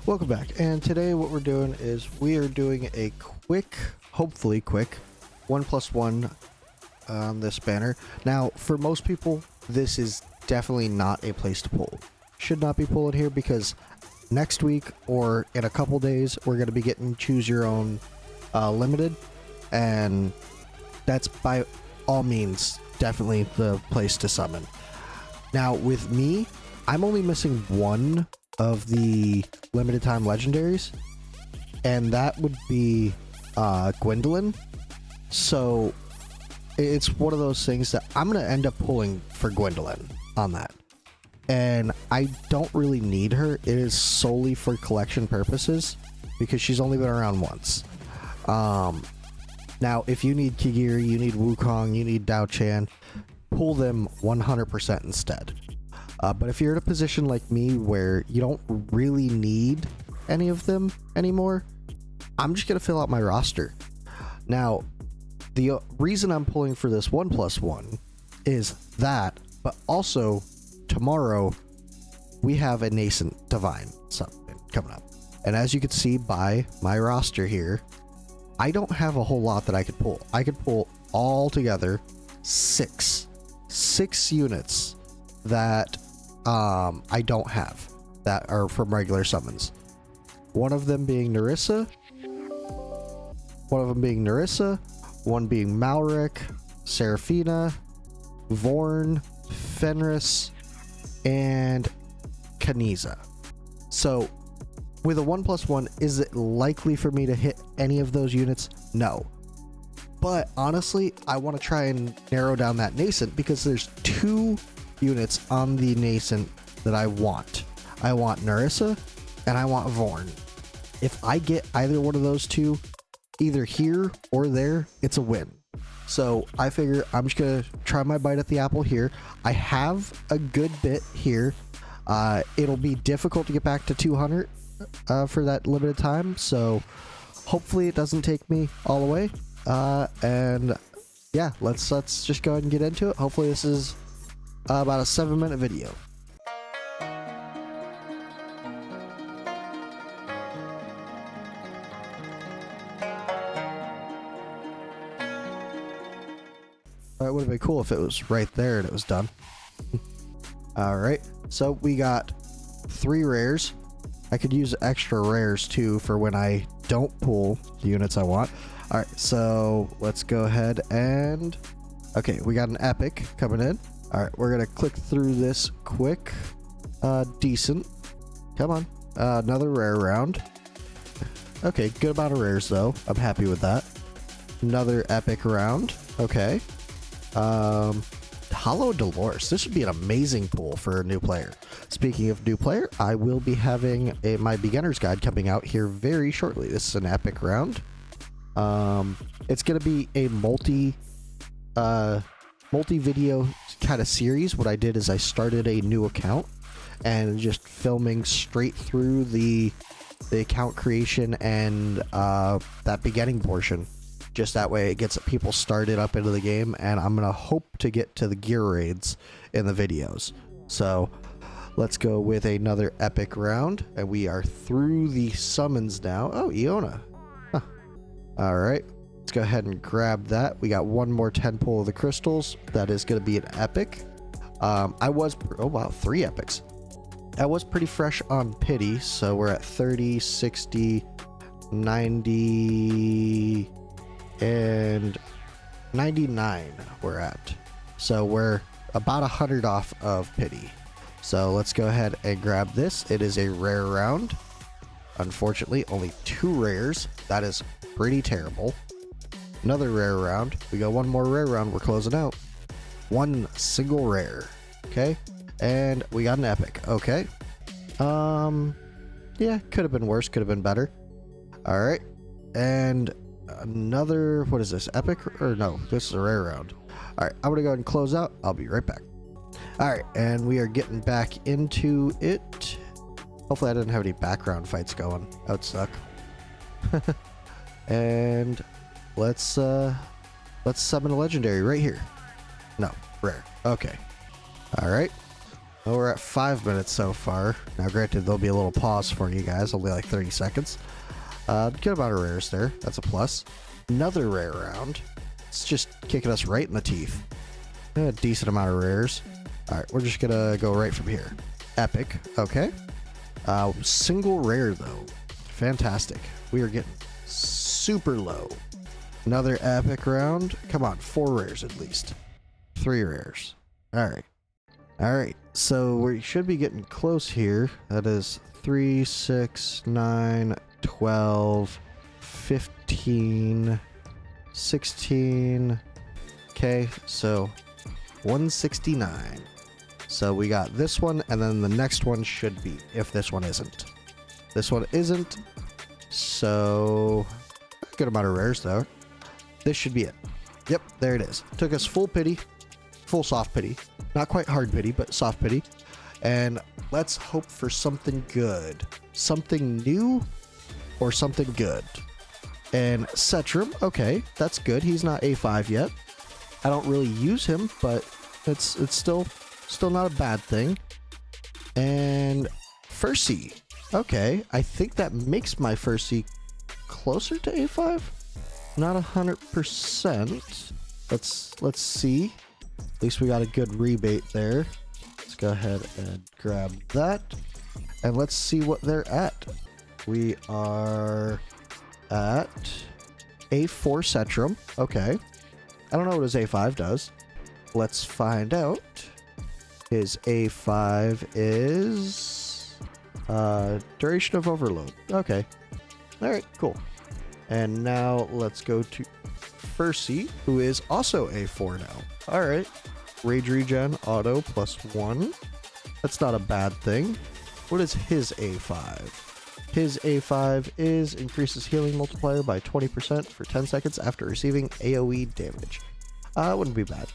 Welcome back, and today what we're doing is we are doing a quick, hopefully quick, 1+1 on this banner. Now, for most people, this is definitely not a place to pull. Should not be pulling here because next week or in a couple days, we're going to be getting choose your own limited, and that's by all means definitely the place to summon. Now, with me, I'm only missing one of the limited time legendaries, and that would be Gwendolyn. So it's one of those things that I'm gonna end up pulling for Gwendolyn on that, and I don't really need her. It is solely for collection purposes because she's only been around once. Now if you need Kigiri, you need Wukong, you need Dao Chan, pull them 100% instead. But if you're in a position like me where you don't really need any of them anymore, I'm just going to fill out my roster. Now, the reason I'm pulling for this 1+1 is that, but also tomorrow we have a Nascent Divine something coming up. And as you can see by my roster here, I don't have a whole lot that I could pull. I could pull all together six units that I don't have that are from regular summons. One of them being Narissa, one being Malric, Seraphina, Vorn, Fenris, and Kaniza. So with a 1+1, is it likely for me to hit any of those units? No. But honestly, I want to try and narrow down that Nascent because there's two units on the Nascent that I want. I want Narissa and I want Vorn. If I get either one of those two, either here or there, it's a win. So I figure I'm just gonna try my bite at the apple here. I have a good bit here. It'll be difficult to get back to 200 for that limited time, so hopefully it doesn't take me all the way. And yeah, let's just go ahead and get into it. Hopefully this is about a 7-minute video. It would have been cool if it was right there and it was done. Alright, so we got 3 rares. I could use extra rares too for when I don't pull the units I want. Alright, so let's go ahead and... Okay, we got an epic coming in. Alright, we're gonna click through this quick. Decent. Come on. Another rare round. Okay, good amount of rares though. I'm happy with that. Another epic round. Okay. Hollow Dolores. This would be an amazing pull for a new player. Speaking of new player, I will be having my beginner's guide coming out here very shortly. This is an epic round. It's gonna be a multi-video kind of series. What I did is I started a new account and just filming straight through the account creation and that beginning portion. Just that way it gets people started up into the game, and I'm gonna hope to get to the gear raids in the videos. So let's go with another epic round, and we are through the summons now. Oh, Iona. Huh. All right. Let's go ahead and grab that. We got one more 10 pull of the crystals. That is going to be an epic. Oh wow, 3 epics. I was pretty fresh on pity, so we're at 30, 60, 90, and 99 we're at. So we're about 100 off of pity. So let's go ahead and grab this. It is a rare round. Unfortunately, only 2 rares. That is pretty terrible. Another rare round. We got one more rare round. We're closing out. 1 single rare. Okay. And we got an epic. Okay. Yeah, could have been worse. Could have been better. All right. And another, what is this? Epic? Or no, this is a rare round. All right. I'm going to go ahead and close out. I'll be right back. All right. And we are getting back into it. Hopefully I didn't have any background fights going. That would suck. And let's summon a legendary right here. No, rare. Okay. All right. Well, we're at 5 minutes so far. Now, granted, there'll be a little pause for you guys, only like 30 seconds. Good amount of rares there. That's a plus. Another rare round. It's just kicking us right in the teeth. A decent amount of rares. All right, we're just gonna go right from here. Epic. Okay. Single rare though. Fantastic. We are getting super low. Another epic round. Come on, 4 rares at least. 3 rares. All right. All right. So we should be getting close here. That is 3, 6, 9, 12, 15, 16. Okay, so 169. So we got this one, and then the next one should be, if this one isn't. This one isn't. So, a good amount of rares though. This should be it. Yep, there it is. Took us full pity, full soft pity. Not quite hard pity, but soft pity. And let's hope for something good. Something new or something good. And Cetrum, okay, that's good. He's not A5 yet. I don't really use him, but it's still not a bad thing. And Furcy, okay, I think that makes my Furcy closer to A5. Not 100%. Let's see. At least we got a good rebate there. Let's go ahead and grab that. And let's see what they're at. We are at A4 Cetrum. Okay. I don't know what his A5 does. Let's find out. His A5 is duration of overload. Okay. Alright, cool. And now let's go to Furcy, who is also A4 now. Alright. Rage Regen Auto +1. That's not a bad thing. What is his A5? His A5 is increases healing multiplier by 20% for 10 seconds after receiving AoE damage. Wouldn't be bad.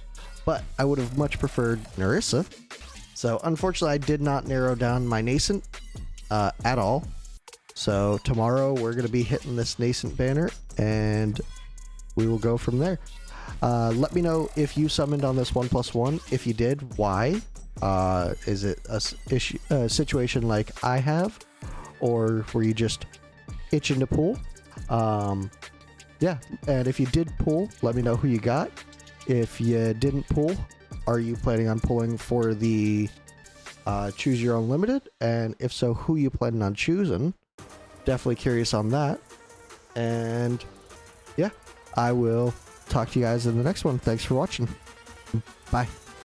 But I would have much preferred Narissa. So unfortunately I did not narrow down my Nascent at all. So tomorrow we're going to be hitting this Nascent banner and we will go from there. Let me know if you summoned on this 1+1. If you did, why? Is it a situation like I have? Or were you just itching to pull? Yeah, and if you did pull, let me know who you got. If you didn't pull, are you planning on pulling for the Choose Your Own Limited? And if so, who you planning on choosing? Definitely curious on that. And yeah, I will talk to you guys in the next one. Thanks for watching. Bye.